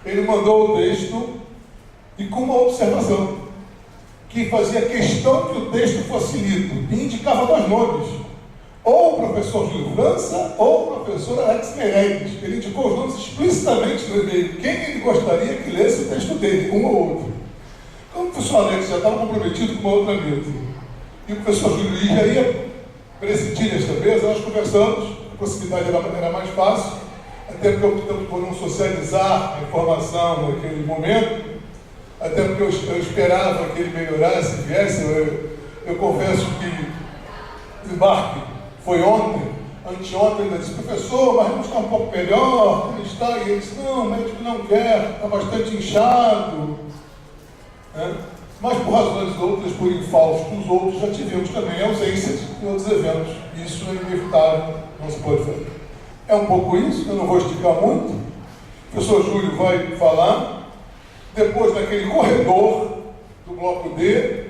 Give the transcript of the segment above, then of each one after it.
ele mandou o texto e com uma observação, que fazia questão que o texto fosse lido, e indicava dois nomes, ou o professor Júlio França, ou o professor Alex Meirelles. Ele indicou os nomes explicitamente no e-mail, quem ele gostaria que lesse o texto dele, um ou outro. Como o professor Alex já estava comprometido com uma outra mesa, e o professor Júlio Luiz já ia presidir esta mesa, nós conversamos, a proximidade era mais fácil, até porque optamos por não socializar a informação naquele momento, até porque eu esperava que ele melhorasse, viesse. Eu confesso que o embarque foi ontem, anteontem, ele disse: professor, mas não está um pouco melhor? Como está? E ele disse: não, o médico não quer, está bastante inchado. Mas por razões outras, por infausto dos outros, já tivemos também ausências em outros eventos. Isso é inevitável, não se pode fazer. É um pouco isso, eu não vou esticar muito. O professor Júlio vai falar. Depois, naquele corredor do bloco D,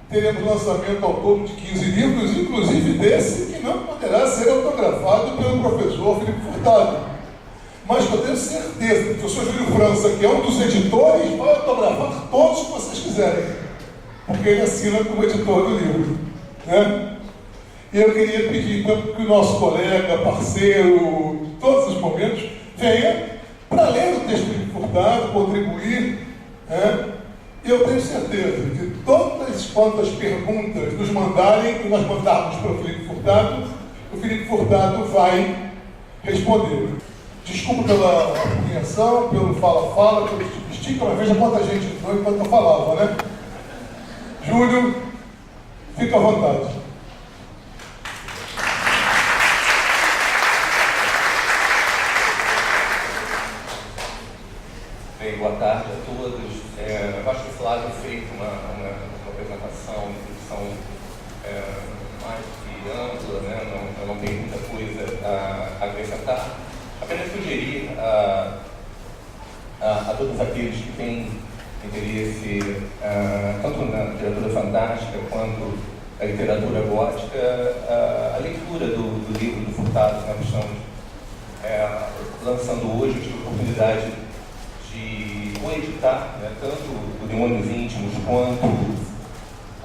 teremos lançamento ao todo de 15 livros, inclusive desse que não poderá ser autografado pelo professor Felipe Furtado. Mas eu tenho certeza que o professor Júlio França, que é um dos editores, vai autografar todos que vocês quiserem, porque ele assina como editor do livro. E eu queria pedir que o nosso colega, parceiro, em todos os momentos, venha para ler o texto de Furtado, contribuir. E eu tenho certeza que todas quantas perguntas nos mandarem e nós mandarmos para o Felipe Furtado vai responder. Desculpa pela reação, pelo fala-fala, pelo estica, mas veja quanta gente entrou enquanto eu falava, né? Júlio, fica à vontade. Bem, boa tarde a todos. Eu acho que o Flávio fez uma apresentação, uma introdução mais que ampla, né? Eu não tenho muita coisa a acrescentar. Apenas sugerir a todos aqueles que têm interesse tanto na literatura fantástica quanto na literatura gótica, a leitura do livro do Furtado, que nós estamos lançando hoje. Eu tive a oportunidade de coeditar, né, tanto o Demônios Íntimos quanto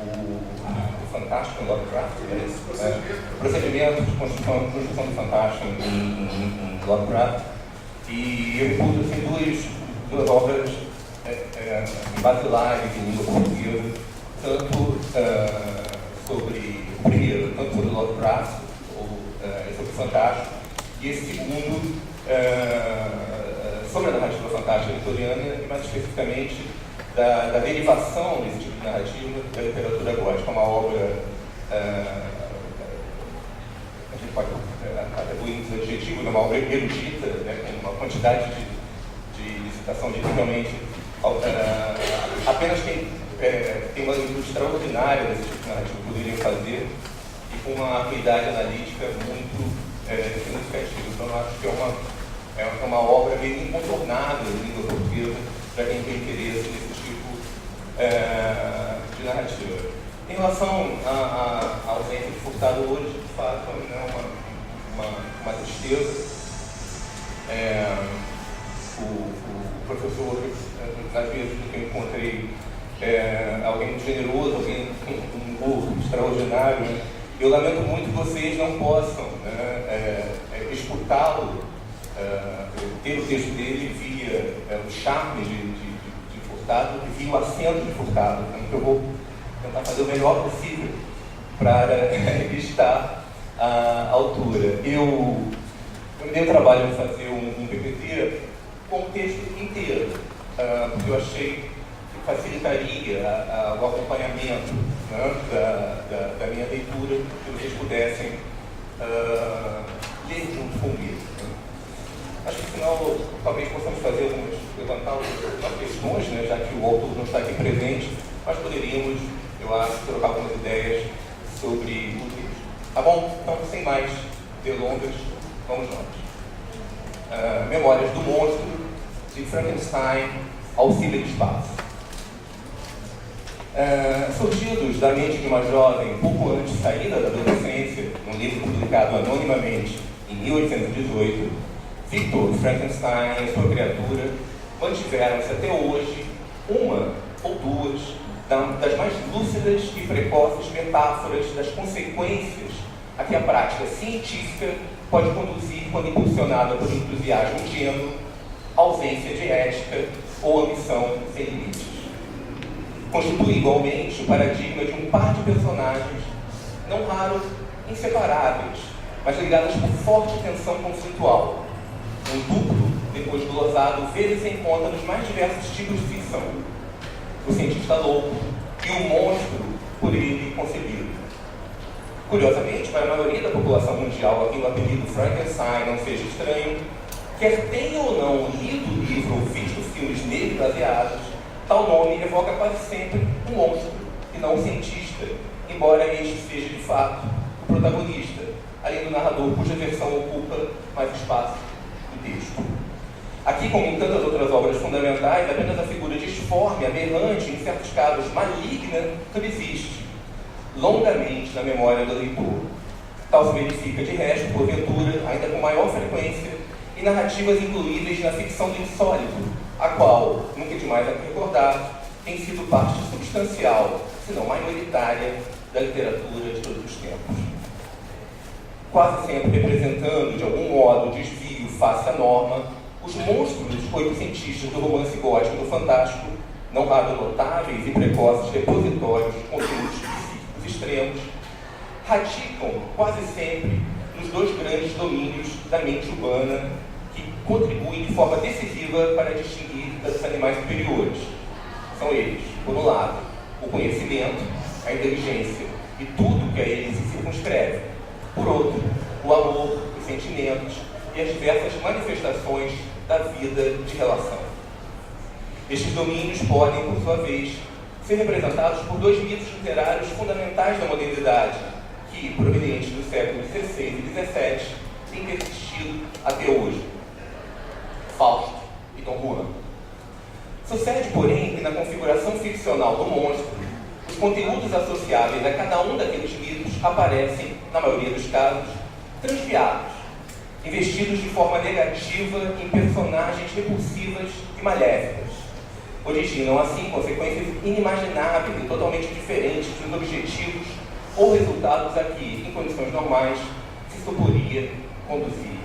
o Fantástico em Lovecraft, o procedimento de construção do Fantástico em Lovecraft, e eu pude assim, duas obras basilares em língua portuguesa, tanto sobre o primeiro, tanto sobre Lovecraft, sobre o Fantástico, e esse segundo sobre a narrativa fantástica vitoriana e mais especificamente da derivação desse tipo de narrativa da literatura gótica, uma obra, a gente pode atribuir muitos adjetivos, uma obra erudita, né, com uma quantidade de citação de realmente apenas quem tem uma leitura extraordinária desse tipo de narrativa poderia fazer, e com uma habilidade analítica muito significativa. Então, eu acho que é uma obra meio incontornável em língua portuguesa para quem tem interesse nesse tipo de narrativa. Em relação à ausência de Furtado hoje, de fato, é uma tristeza. O professor, nas vezes que eu encontrei, alguém muito generoso, alguém com um humor extraordinário. Eu lamento muito que vocês não possam escutá-lo, ter o texto dele via o charme de Furtado e via o acento de Furtado. Então eu vou tentar fazer o melhor possível para estar à altura. Eu me dei o trabalho de fazer um PPT com o texto inteiro, porque eu achei que facilitaria o acompanhamento, né, da minha leitura, que vocês pudessem ler junto comigo. Acho que, afinal, talvez possamos levantar algumas questões, né, já que o autor não está aqui presente, mas poderíamos, eu acho, trocar algumas ideias sobre o texto. Tá bom? Então, sem mais delongas, vamos nós. Memórias do Monstro, de Frankenstein, Auxílio de Espaço. Surgidos da mente de uma jovem pouco antes de saída da adolescência, num livro publicado anonimamente em 1818, Victor Frankenstein e sua criatura mantiveram-se até hoje uma ou duas das mais lúcidas e precoces metáforas das consequências a que a prática científica pode conduzir quando impulsionada por entusiasmo ingênuo, ausência de ética ou ambição sem limites. Constitui igualmente o paradigma de um par de personagens, não raro inseparáveis, mas ligadas por forte tensão conceitual. Um duplo, depois glosado, vezes se encontra nos mais diversos tipos de ficção. O cientista louco e o monstro por ele concebido. Curiosamente, para a maioria da população mundial, a quem o apelido Frankenstein não seja estranho, quer tenha ou não lido o livro ou visto filmes nele baseados, tal nome evoca quase sempre um monstro e não um cientista, embora este seja de fato o protagonista, além do narrador cuja versão ocupa mais espaço no texto. Aqui, como em tantas outras obras fundamentais, apenas a figura disforme, aberrante, em certos casos maligna, subsiste longamente na memória do leitor. Tal se verifica, de resto, porventura, ainda com maior frequência, em narrativas incluíveis na ficção do insólito, a qual, nunca é demais a recordar, tem sido parte substancial, se não maioritária, da literatura de todos os tempos. Quase sempre representando, de algum modo, o desvio face à norma, os monstros oitocentistas do romance gótico do fantástico, não raro notáveis e precoces repositórios de conteúdos psíquicos extremos, radicam quase sempre nos dois grandes domínios da mente humana que contribuem de forma decisiva para distinguir dos animais superiores. São eles, por um lado, o conhecimento, a inteligência e tudo que a eles se circunscreve. Por outro, o amor, os sentimentos e as diversas manifestações da vida de relação. Estes domínios podem, por sua vez, ser representados por dois mitos literários fundamentais da modernidade, que, provenientes dos séculos XVI e XVII, têm persistido até hoje: Fausto e Dom Juan. Sucede, porém, que na configuração ficcional do monstro, os conteúdos associáveis a cada um daqueles mitos aparecem, na maioria dos casos, transviados, investidos de forma negativa em personagens repulsivas e maléficas. Originam, assim, consequências inimagináveis e totalmente diferentes dos objetivos ou resultados a que, em condições normais, se suporia conduzir.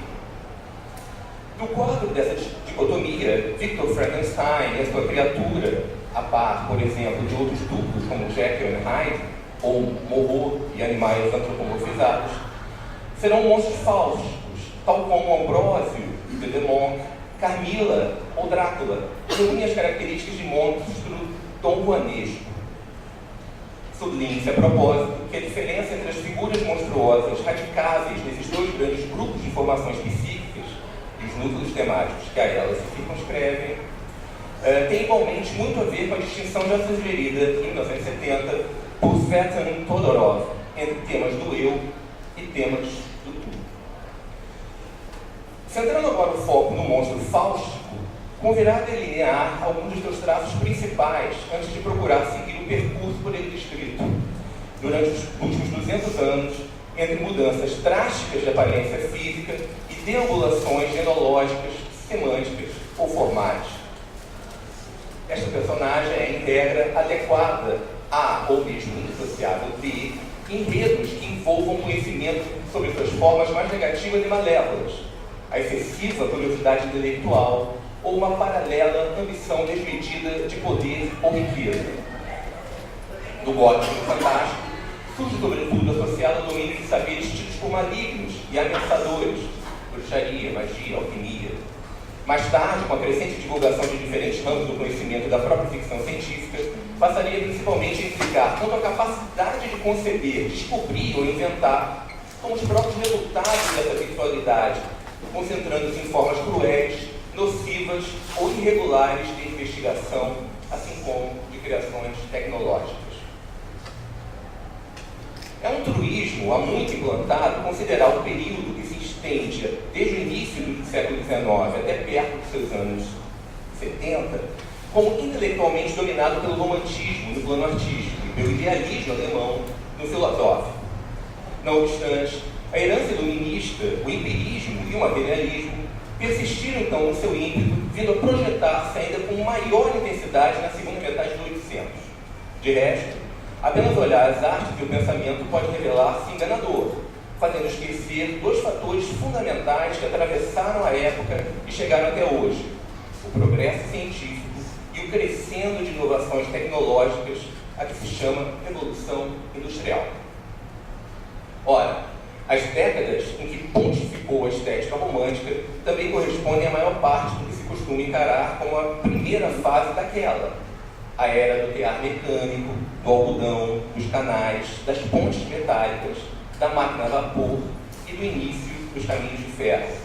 No quadro dessa dicotomia, Victor Frankenstein e a sua criatura, a par, por exemplo, de outros duplos como Jekyll e Hyde, ou Moreau e animais antropomorfizados, serão monstros falsos, tal como Ambrósio, de The Monk, Carmila ou Drácula, reúnem as características de monstro dom-juanesco. Sublinhe-se a propósito que a diferença entre as figuras monstruosas radicáveis nesses dois grandes grupos de formações psíquicas e os núcleos temáticos que a elas se circunscrevem tem igualmente muito a ver com a distinção já sugerida em 1970 por Svetlana Todorov entre temas do eu e temas do tu. Centrando agora o foco no monstro fáustico, convirá a delinear alguns dos seus traços principais antes de procurar seguir o percurso por ele descrito, durante os últimos 200 anos, entre mudanças drásticas de aparência física e deambulações genológicas, semânticas ou formais. Esta personagem é, em regra, adequada a, ou mesmo indissociável de, enredos que envolvam conhecimento sobre suas formas mais negativas e malévolas, a excessiva curiosidade intelectual ou uma paralela ambição desmedida de poder ou riqueza. No gótico e no fantástico, surge sobretudo associado ao domínio de saberes tidos por malignos e ameaçadores, bruxaria, magia, alquimia. Mais tarde, com a crescente divulgação de diferentes ramos do conhecimento da própria ficção científica, passaria principalmente a implicar tanto a capacidade de conceber, descobrir ou inventar, como os próprios resultados dessa sexualidade, concentrando-se em formas cruéis, nocivas ou irregulares de investigação, assim como de criações tecnológicas. É um truísmo há muito implantado considerar o período que se estende desde o início do século XIX até perto dos seus anos 70 como intelectualmente dominado pelo romantismo no plano artístico e pelo idealismo alemão no filosófico. Não obstante, a herança iluminista, o empirismo e o materialismo persistiram então no seu ímpeto vindo a projetar-se ainda com maior intensidade na segunda metade do 800. De resto, apenas olhar as artes e o pensamento pode revelar-se enganador, fazendo esquecer dois fatores fundamentais que atravessaram a época e chegaram até hoje: o progresso científico e o crescendo de inovações tecnológicas, a que se chama Revolução Industrial. Ora, as décadas em que pontificou a estética romântica também correspondem à maior parte do que se costuma encarar como a primeira fase daquela, a era do tear mecânico, do algodão, dos canais, das pontes metálicas, da máquina a vapor e do início dos caminhos de ferro.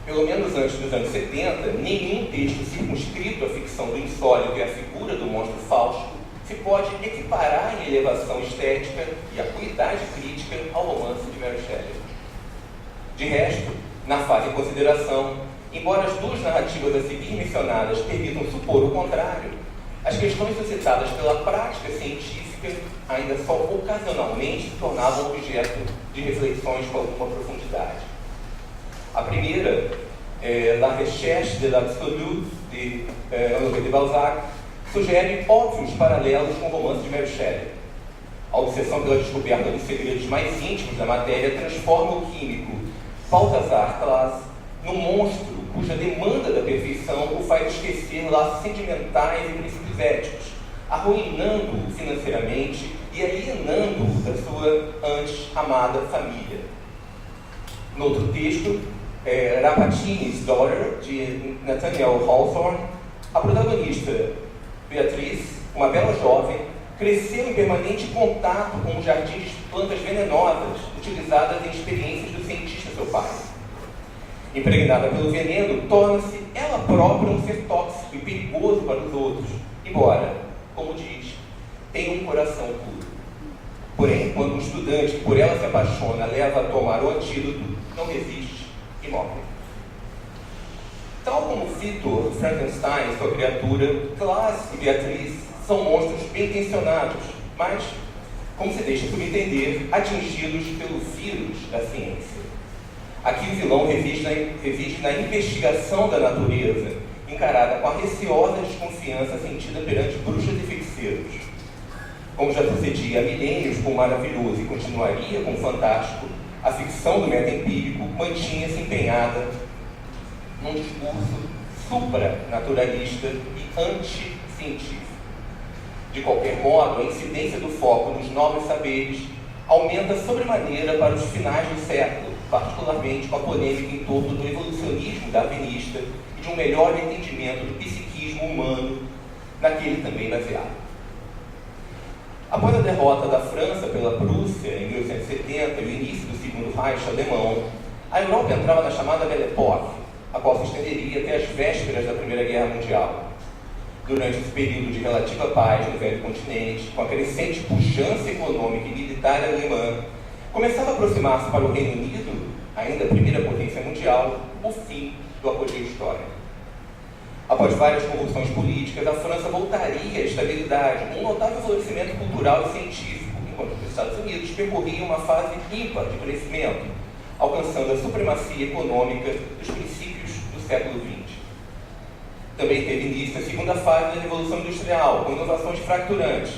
Pelo menos antes dos anos 70, nenhum texto circunscrito à ficção do insólito e à figura do monstro Fausto se pode equiparar em elevação estética e acuidade crítica ao romance de Mary Shelley. De resto, na fase em consideração, embora as duas narrativas a seguir mencionadas permitam supor o contrário, as questões suscitadas pela prática científica ainda só ocasionalmente se tornavam objeto de reflexões com alguma profundidade. A primeira, La Recherche de l'Absolu, de Honoré de Balzac, sugere óbvios paralelos com o romance de Mary Shelley. A obsessão pela descoberta dos segredos mais íntimos da matéria transforma o químico Balthazar Claes num monstro cuja demanda da perfeição o faz esquecer laços sentimentais e princípios éticos, arruinando-o financeiramente e alienando-o da sua antes amada família. No outro texto, Rapatini's Daughter, de Nathaniel Hawthorne, a protagonista, Beatriz, uma bela jovem, cresceu em permanente contato com um jardim de plantas venenosas utilizadas em experiências do cientista seu pai. Impregnada pelo veneno, torna-se ela própria um ser tóxico e perigoso para os outros, embora, como diz, tenha um coração puro. Porém, quando um estudante que por ela se apaixona leva a tomar o antídoto, não resiste e morre. Tal como Victor Frankenstein e sua criatura, Claes e Beatriz são monstros bem intencionados, mas, como se deixa subentender, atingidos pelo vírus da ciência. Aqui o vilão reside na investigação da natureza, encarada com a receosa desconfiança sentida perante bruxas e feiticeiros. Como já sucedia há milênios com o maravilhoso e continuaria com o fantástico, a ficção do meta-empírico mantinha-se empenhada num discurso supranaturalista e anti-científico. De qualquer modo, a incidência do foco nos nobres saberes aumenta sobremaneira para os finais do século, particularmente com a polêmica em torno do evolucionismo darwinista e de um melhor entendimento do psiquismo humano naquele também baseado. Após a derrota da França pela Prússia em 1870 e o início do Segundo Reich alemão, a Europa entrava na chamada Belle Époque, a qual se estenderia até as vésperas da Primeira Guerra Mundial. Durante esse período de relativa paz no velho continente, com a crescente pujança econômica e militar alemã, começava a aproximar-se para o Reino Unido, ainda a primeira potência mundial, o fim do apogeu histórico. Após várias convulsões políticas, a França voltaria à estabilidade, com um notável florescimento cultural e científico, enquanto os Estados Unidos percorriam uma fase ímpar de crescimento, alcançando a supremacia econômica dos princípios do século XX. Também teve início a segunda fase da Revolução Industrial, com inovações fracturantes: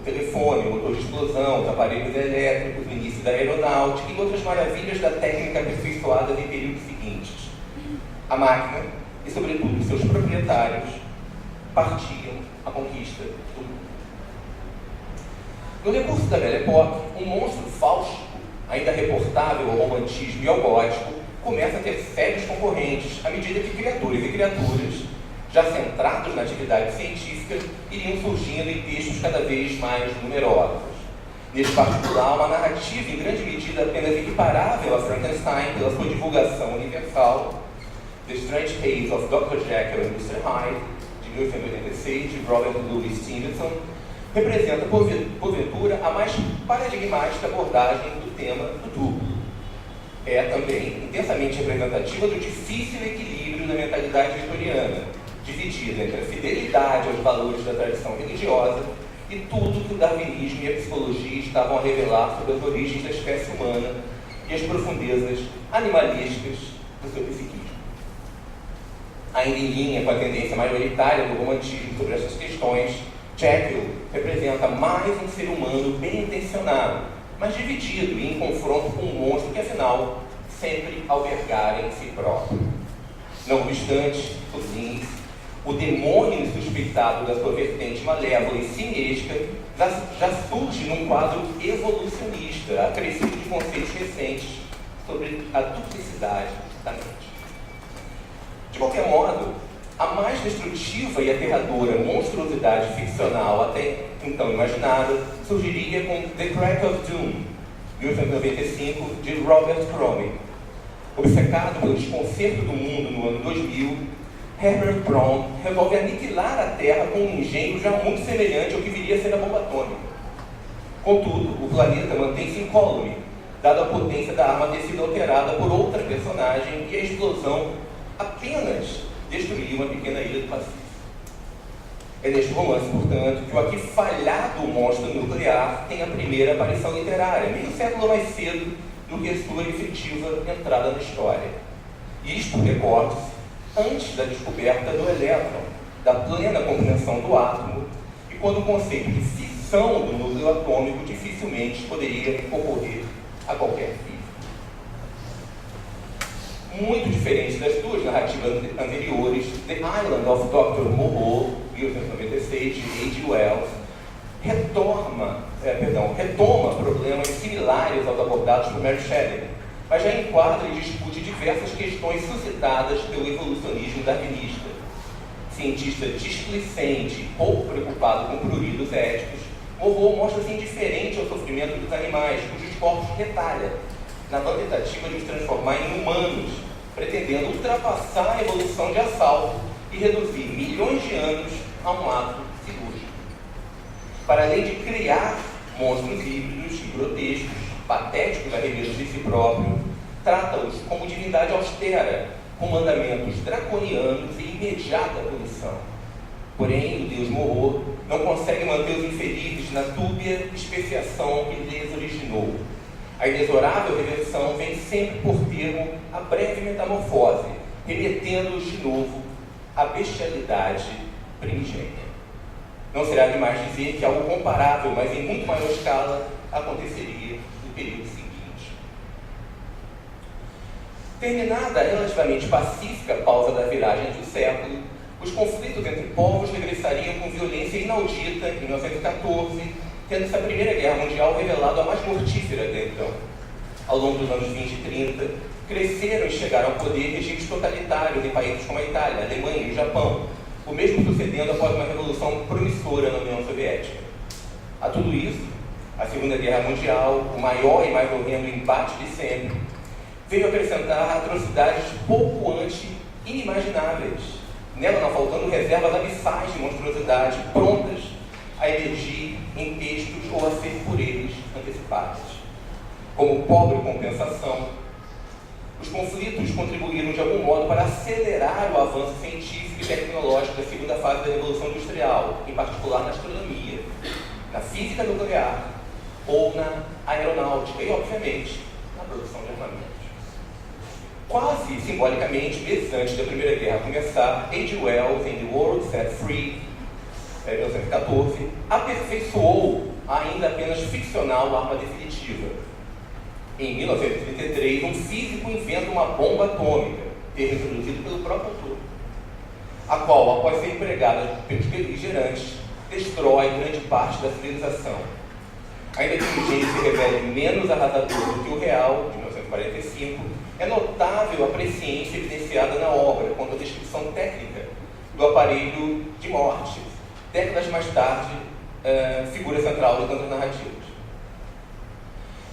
o telefone, o motor de explosão, os aparelhos elétricos, o início da aeronáutica e outras maravilhas da técnica aperfeiçoadas em períodos seguintes. A máquina e, sobretudo, seus proprietários partiam à conquista do mundo. No recurso da Belle Époque, um monstro faustico, ainda reportável ao romantismo e ao gótico, começa a ter sérios concorrentes à medida que criaturas e criaturas, já centrados na atividade científica, iriam surgindo em textos cada vez mais numerosos. Nesse particular, uma narrativa em grande medida apenas equiparável a Frankenstein pela sua divulgação universal, The Strange Case of Dr. Jekyll and Mr. Hyde, de 1886, de Robert Louis Stevenson, representa, porventura, a mais paradigmática abordagem do tema do duplo. É também intensamente representativa do difícil equilíbrio da mentalidade vitoriana, dividida entre a fidelidade aos valores da tradição religiosa e tudo que o darwinismo e a psicologia estavam a revelar sobre as origens da espécie humana e as profundezas animalísticas do seu psiquismo. Ainda em linha com a tendência maioritária do romantismo sobre essas questões, Jekyll representa mais um ser humano bem intencionado, mas dividido e em confronto com um monstro que, afinal, sempre albergara em si próprio. Não obstante, sublinhe-se, o demônio insuspeitado da sua vertente malévola e siniesca já surge num quadro evolucionista, acrescido de conceitos recentes sobre a duplicidade da mente. De qualquer modo, a mais destrutiva e aterradora monstruosidade ficcional até então imaginada surgiria com The Crack of Doom, 1895, de Robert Crumb. Obcecado pelo desconcerto do mundo no ano 2000, Herbert Brown resolve aniquilar a Terra com um engenho já muito semelhante ao que viria a ser a bomba atômica. Contudo, o planeta mantém-se incólume, dada a potência da arma ter sido alterada por outra personagem e a explosão apenas destruiu uma pequena ilha do Pacífico. É neste romance, portanto, que o aqui falhado monstro nuclear tem a primeira aparição literária, meio século mais cedo do que a sua efetiva entrada na história. Isto, recorde-se, antes da descoberta do elétron, da plena compreensão do átomo, e quando o conceito de fissão do núcleo atômico dificilmente poderia ocorrer a qualquer fim. Muito diferente das duas narrativas anteriores, The Island of Dr. Moreau, 1896, de H.G. Wells, retoma problemas similares aos abordados por Mary Shelley, mas já enquadra e discute diversas questões suscitadas pelo evolucionismo darwinista. Cientista displicente, pouco preocupado com pruridos éticos, Moreau mostra-se indiferente ao sofrimento dos animais, cujos corpos retalha, na tentativa de os transformar em humanos, pretendendo ultrapassar a evolução de assalto e reduzir milhões de anos a um ato cirúrgico. Para além de criar monstros híbridos e grotescos, patéticos arremessos de si próprio, trata-os como divindade austera, com mandamentos draconianos e imediata punição. Porém, o deus Moreau não consegue manter os infelizes na dúbia especiação que lhes originou. A inexorável reversão vem sempre por termo a breve metamorfose, remetendo-os de novo à bestialidade primigênia. Não será demais dizer que algo comparável, mas em muito maior escala, aconteceria no período seguinte. Terminada a relativamente pacífica pausa da viragem do século, os conflitos entre povos regressariam com violência inaudita em 1914, tendo-se a Primeira Guerra Mundial revelado a mais mortífera até então. Ao longo dos anos 20 e 30, cresceram e chegaram ao poder regimes totalitários em países como a Itália, a Alemanha e o Japão, o mesmo sucedendo após uma revolução promissora na União Soviética. A tudo isso, a Segunda Guerra Mundial, o maior e mais horrendo embate de sempre, veio acrescentar atrocidades pouco antes inimagináveis, nela não faltando reservas abissais de monstruosidade prontas a emergir em textos ou a ser por eles antecipadas. Como pobre compensação, os conflitos contribuíram de algum modo para acelerar o avanço científico e tecnológico da segunda fase da Revolução Industrial, em particular na astronomia, na física nuclear ou na aeronáutica e, obviamente, na produção de armamentos. Quase simbolicamente, meses antes da Primeira Guerra começar, H.G. Wells, em The World Set Free, 1914, aperfeiçoou a ainda apenas ficcional arma definitiva. Em 1933, um físico inventa uma bomba atômica, termo introduzido pelo próprio autor, a qual, após ser empregada pelos beligerantes, destrói grande parte da civilização. Ainda que o engenho se revele menos arrasador do que o real, de 1945, é notável a presciência evidenciada na obra quanto à descrição técnica do aparelho de morte, décadas mais tarde, figura central das narrativas.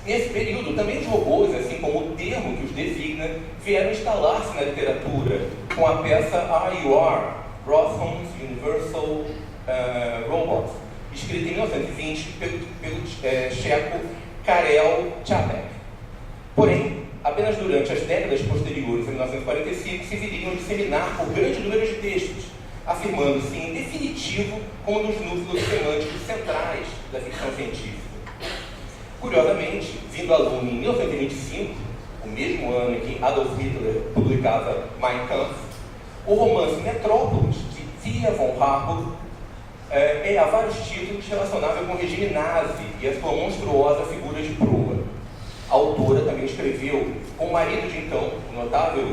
Nesse período, também os robôs, assim como o termo que os designa, vieram instalar-se na literatura com a peça RUR, Rotham's Universal Robots, escrita em 1920 pelo checo Karel Čapek. Porém, apenas durante as décadas posteriores, em 1945, se viriam a disseminar por grande número de textos, afirmando-se em definitivo como um dos núcleos semânticos centrais da ficção científica. Curiosamente, vindo à luna em 1925, o mesmo ano em que Adolf Hitler publicava Mein Kampf, O romance Metrópolis, de Thea von Harburg, há vários títulos relacionáveis com o regime nazi e a sua monstruosa figura de proa. A autora também escreveu, com o marido de então, o notável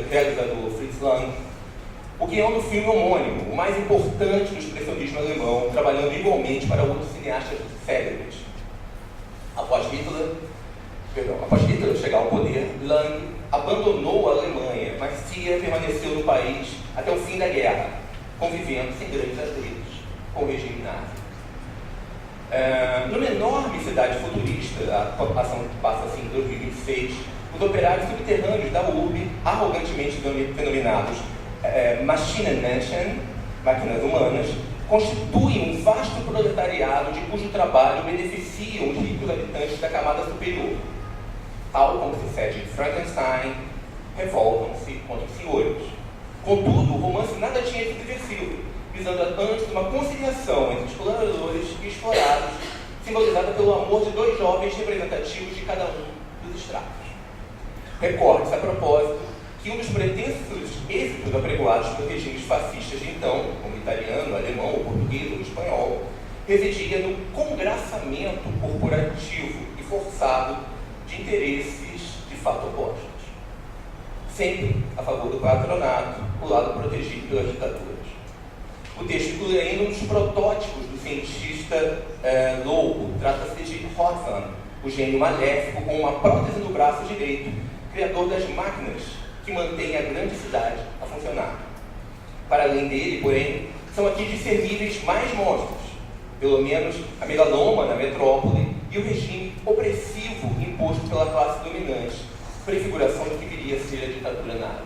realizador Fritz Lang, o guião do filme homônimo, o mais importante do expressionismo alemão, trabalhando igualmente para outros cineastas célebres. Após Hitler chegar ao poder, Lang abandonou a Alemanha, mas Thea permaneceu no país até o fim da guerra, convivendo sem grandes atritos com o regime nazi. Numa enorme cidade futurista, a ação passa-se em 2026, os operários subterrâneos da URB, arrogantemente denominados Maschinenmenschen, máquinas humanas, constituem um vasto proletariado de cujo trabalho beneficiam os ricos habitantes da camada superior. Tal como sucede em Frankenstein, revoltam-se contra os senhores. Contudo, o romance nada tinha de subversivo, visando antes uma conciliação entre exploradores e explorados, simbolizada pelo amor de dois jovens representativos de cada um dos estratos. Recorde-se a propósito que um dos pretensos êxitos apregoados pelos regimes fascistas de então, como italiano, alemão, português ou espanhol, residia no congraçamento corporativo e forçado de interesses de fato opostos. Sempre a favor do patronato, o lado protegido pelas ditaduras. O texto inclui ainda um dos protótipos do cientista louco. Trata-se de Rothman, o gênio maléfico com uma prótese no braço direito, criador das máquinas que mantêm a grande cidade a funcionar. Para além dele, porém, são aqui discerníveis mais monstros, pelo menos a megalômana metrópole e o regime opressivo imposto pela classe dominante, prefiguração do que viria a ser a ditadura nazi.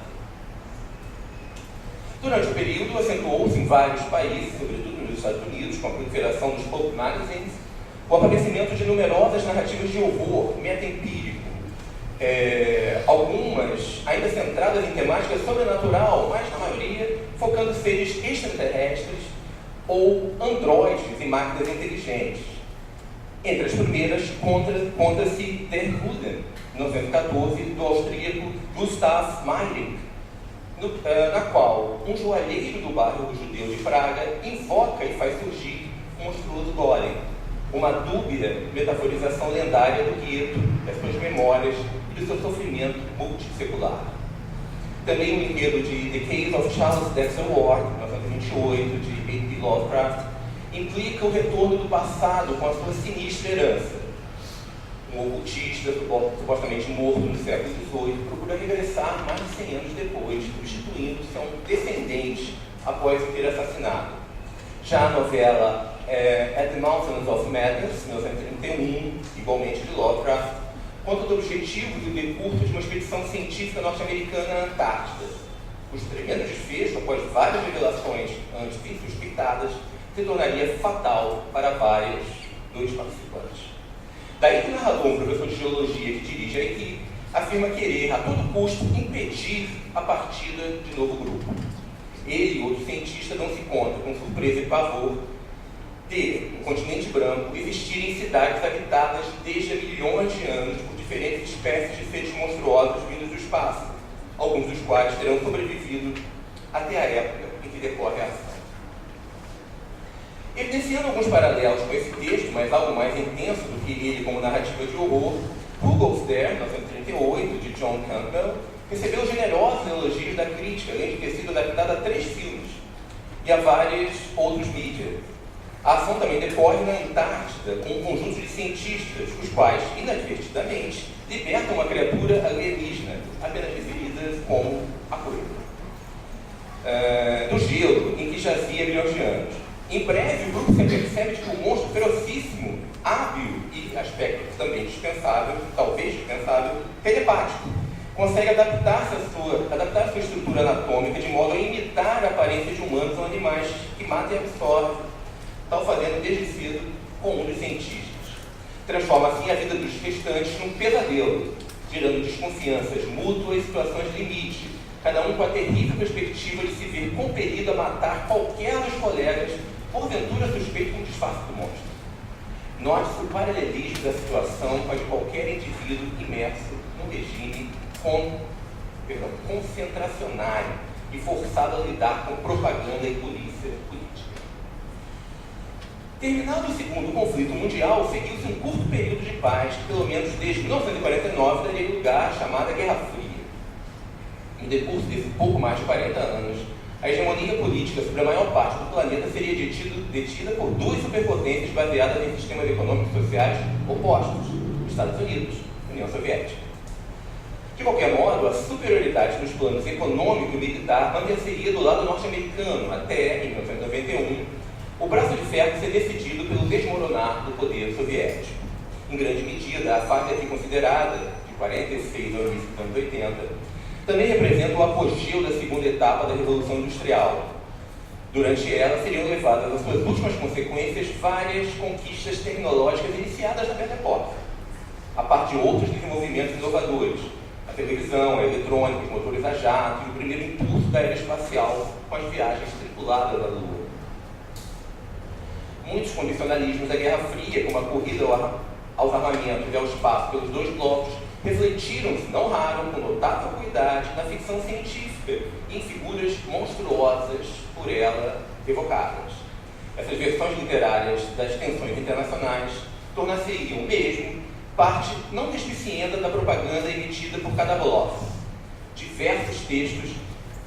Durante o período, acentuou-se em vários países, sobretudo nos Estados Unidos, com a proliferação dos pulp magazines, o aparecimento de numerosas narrativas de horror meta-empírico, algumas ainda centradas em temática sobrenatural, mas na maioria focando seres extraterrestres ou androides e máquinas inteligentes. Entre as primeiras, conta-se Der Huden, 1914, do austríaco Gustav Meyrink, na qual um joalheiro do bairro do judeu de Praga invoca e faz surgir um monstruoso golem, uma dúbia metaforização lendária do gueto, das suas memórias e do seu sofrimento multissecular. Também o enredo de The Case of Charles Dexter Ward, 1928, de H.P. Lovecraft, implica o retorno do passado com a sua sinistra herança. Um ocultista, supostamente morto no século XVIII, procura regressar mais de 100 anos depois, substituindo-se a um descendente após o ter assassinado. Já a novela At the Mountains of Madness, 1931, igualmente de Lovecraft, conta do objetivo e do decurso de uma expedição científica norte-americana na Antártida, cujo tremendo desfecho, após várias revelações antes insuspeitadas, se tornaria fatal para vários dos participantes. Daí que o narrador, um professor de geologia que dirige a equipe, afirma querer, a todo custo, impedir a partida de novo grupo. Ele e outros cientistas dão-se conta, com surpresa e pavor, de um continente branco existirem em cidades habitadas desde há milhões de anos por diferentes espécies de seres monstruosos vindos do espaço, alguns dos quais terão sobrevivido até a época em que decorre a ação. Evidenciando alguns paralelos com esse texto, mas algo mais intenso do que ele como narrativa de horror, Who Goes There, 1938, de John Campbell, recebeu generosos elogios da crítica, além de ter sido adaptada a 3 filmes e a vários outros mídias. A ação também decorre na Antártida, com um conjunto de cientistas, os quais, inadvertidamente, libertam uma criatura alienígena, apenas referida como a coisa, do gelo em que jazia milhões de anos. Em breve, o grupo se percebe de que um monstro ferocíssimo, hábil e aspecto também dispensável, talvez dispensável, telepático, consegue adaptar sua estrutura anatômica de modo a imitar a aparência de humanos ou animais que mata e absorve, tal fazendo desde cedo com um dos cientistas. Transforma assim a vida dos restantes num pesadelo, gerando desconfianças mútuas e situações limite, cada um com a terrível perspectiva de se ver compelido a matar qualquer dos colegas, porventura suspeito com o disfarce do monstro. Note-se o paralelismo da situação com a de qualquer indivíduo imerso num regime concentracionário, e forçado a lidar com propaganda e polícia política. Terminado o segundo conflito mundial, seguiu-se um curto período de paz que, pelo menos desde 1949, daria lugar à chamada Guerra Fria. No decurso desse pouco mais de 40 anos, a hegemonia política sobre a maior parte do planeta seria detida por duas superpotências baseadas em sistemas econômicos e sociais opostos: Estados Unidos e União Soviética. De qualquer modo, a superioridade dos planos econômico e militar manter-se-ia do lado norte-americano até, em 1991, o braço de ferro ser decidido pelo desmoronar do poder soviético. Em grande medida, a fase aqui considerada, de 46 ao início dos anos 80, também representa o apogeu da segunda etapa da Revolução Industrial. Durante ela, seriam levadas às suas últimas consequências várias conquistas tecnológicas iniciadas naquela época, a par de outros desenvolvimentos inovadores: a televisão, a eletrônica, os motores a jato e o primeiro impulso da era espacial com as viagens tripuladas à Lua. Muitos condicionalismos da Guerra Fria, como a corrida aos armamentos e ao espaço pelos dois blocos, refletiram-se, não raro, com notável cuidado, na ficção científica e em figuras monstruosas por ela evocadas. Essas versões literárias das tensões internacionais tornar-se-iam mesmo parte não despicienta da propaganda emitida por cada bloco. Diversos textos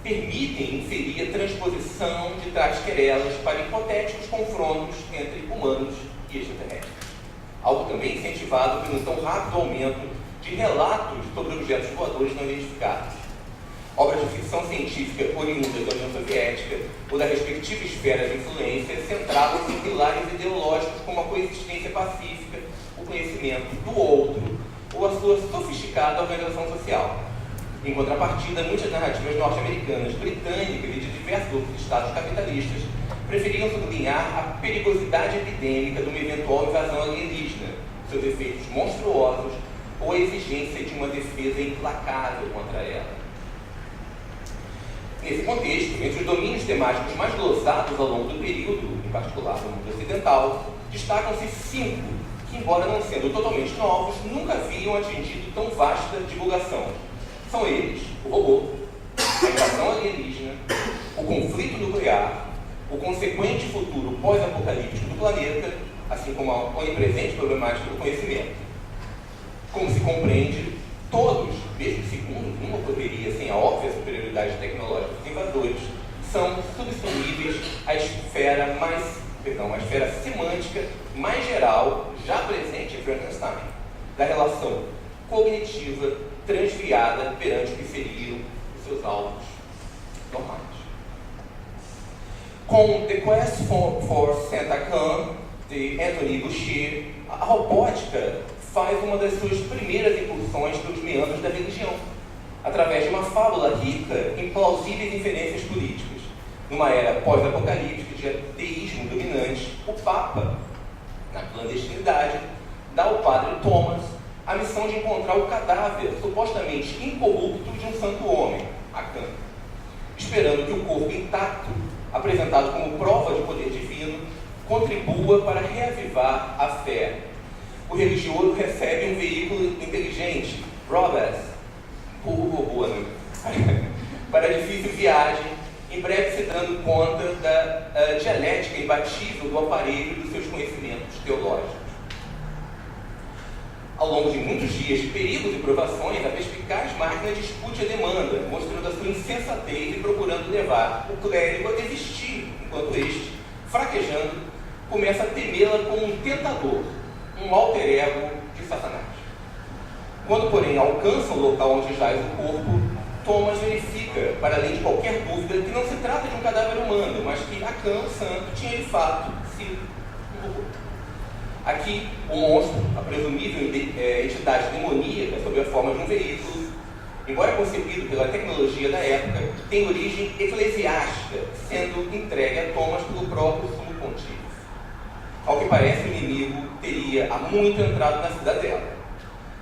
permitem inferir a transposição de tais querelas para hipotéticos confrontos entre humanos e extraterrestres. Algo também incentivado pelo tão rápido aumento de relatos sobre objetos voadores não identificados. Obras de ficção científica oriundas da União Soviética ou da respectiva esfera de influência centravam-se em pilares ideológicos como a coexistência pacífica, o conhecimento do outro ou a sua sofisticada organização social. Em contrapartida, muitas narrativas norte-americanas, britânicas e de diversos outros estados capitalistas preferiam sublinhar a perigosidade epidêmica de uma eventual invasão alienígena, seus efeitos monstruosos ou a exigência de uma defesa implacável contra ela. Nesse contexto, entre os domínios temáticos mais glosados ao longo do período, em particular no mundo ocidental, destacam-se 5 que, embora não sendo totalmente novos, nunca haviam atingido tão vasta divulgação. São eles: o robô, a invasão alienígena, o conflito nuclear, o consequente futuro pós-apocalíptico do planeta, assim como a onipresente problemática do conhecimento. Como se compreende, todos, mesmo segundo numa poderia sem a óbvia superioridade tecnológica dos invasores, são subsumíveis à esfera semântica mais geral, já presente em Frankenstein, da relação cognitiva transviada perante o que seriam os seus alvos normais. Com The Quest for Santa Khan, de Anthony Boucher, a robótica faz uma das suas primeiras incursões pelos meandros da religião, através de uma fábula rica em plausíveis inferências políticas. Numa era pós-apocalíptica de ateísmo dominante, o Papa, na clandestinidade, dá ao padre Thomas a missão de encontrar o cadáver supostamente incorrupto de um santo homem, Akan, esperando que o corpo intacto, apresentado como prova de poder divino, contribua para reavivar a fé. O religioso recebe um veículo inteligente, Robes, para a difícil viagem, em breve se dando conta da dialética imbatível do aparelho e dos seus conhecimentos teológicos. Ao longo de muitos dias de perigos e provações, a perspicaz máquina discute a demanda, mostrando a sua insensatez e procurando levar o clérigo a desistir, enquanto este, fraquejando, começa a temê-la como um tentador, um alter ego de Satanás. Quando, porém, alcança o local onde jaz o corpo, Thomas verifica, para além de qualquer dúvida, que não se trata de um cadáver humano, mas que Akan, o santo, tinha de fato sido um robô. Aqui, o monstro, a presumível entidade demoníaca sob a forma de um veículo, embora concebido pela tecnologia da época, tem origem eclesiástica, sendo entregue a Thomas pelo próprio sumo pontífice. Ao que parece, o inimigo teria há muito entrado na cidadela.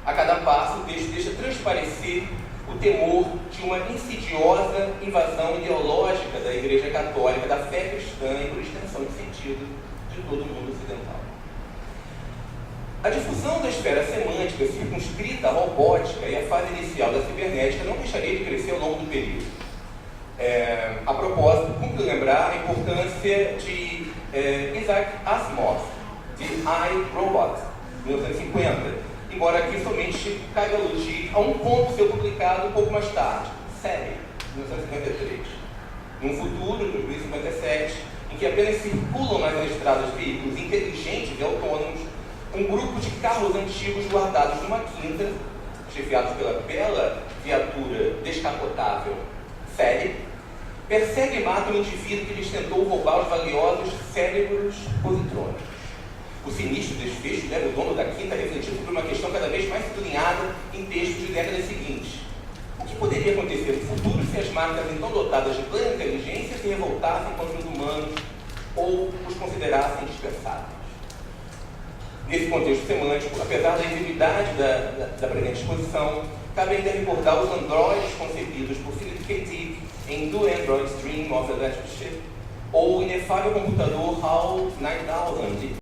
A cada passo, o texto deixa transparecer o temor de uma insidiosa invasão ideológica da Igreja Católica, da fé cristã e, por extensão de sentido, de todo o mundo ocidental. A difusão da esfera semântica circunscrita à robótica e à fase inicial da cibernética não deixaria de crescer ao longo do período. A propósito, cumpre lembrar a importância de Isaac Asimov, de iRobot, 1950, embora aqui somente caiba elogio a um ponto ser publicado um pouco mais tarde, Sally, 1953. Num futuro, 2057, em que apenas circulam nas estradas veículos inteligentes e autônomos, um grupo de carros antigos guardados numa quinta, chefiados pela bela viatura descapotável Sally, persegue e mata um indivíduo que lhes tentou roubar os valiosos cérebros positrônicos. O sinistro desfecho leva o dono da quinta a refletir sobre uma questão cada vez mais sublinhada em textos de décadas seguintes. O que poderia acontecer no futuro se as máquinas então dotadas de plena inteligência se revoltassem contra os humanos ou os considerassem dispensáveis? Nesse contexto semântico, apesar da ingenuidade da presente exposição, cabe ainda recordar os androides concebidos por Philip K. Dick em Do Androids Dream of Electric Sheep, ou o inefável computador HAL 9000,